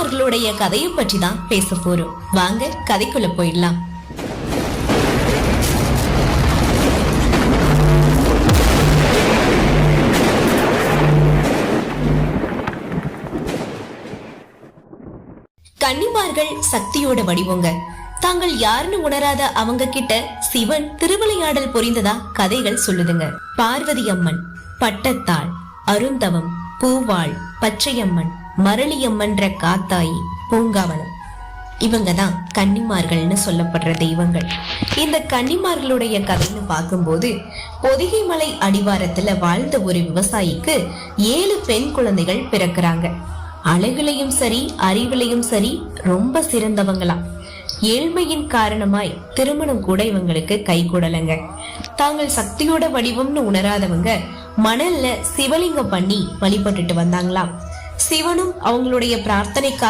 கன்னிமார்களுடைய கதையை பற்றி தான் பேச போறோம். வாங்க கதைக்குள்ள போயிடலாம். கன்னிமார்கள் சக்தியோட வடிவங்க. தாங்கள் யாருன்னு உணராத அவங்க கிட்ட சிவன் திருவிளையாடல் புரிந்ததா கதைகள் சொல்லுதுங்க. பார்வதி அம்மன், பட்டத்தாள், அருந்தவம், பூவாள், பச்சையம்மன், மரளியம்மன்ற காத்தாயி, பூங்காவனம், இவங்கதான் கன்னிமார்கள்னு சொல்லப்படுற தெய்வங்கள். இந்த கன்னிமார்களுடைய கதைன்னு பார்க்கும்போது, பொதிகை மலை அடிவாரத்துல வாழ்ந்த ஒரு விவசாயிக்கு 7 பெண் குழந்தைகள் பிறக்கிறாங்க. அழகுலையும் சரி அறிவிலையும் சரி ரொம்ப சிறந்தவங்களாம். ஏழ்மையின் காரணமாய் திருமணம் கூட இவங்களுக்கு கை கூடலங்க. தாங்கள் சக்தியோட வடிவம்னு உணராதவங்க மணல்ல சிவலிங்கம் பண்ணி வழிபட்டுட்டு வந்தாங்களாம். சிவனும் அவங்களுடைய பிரார்த்தனைக்காக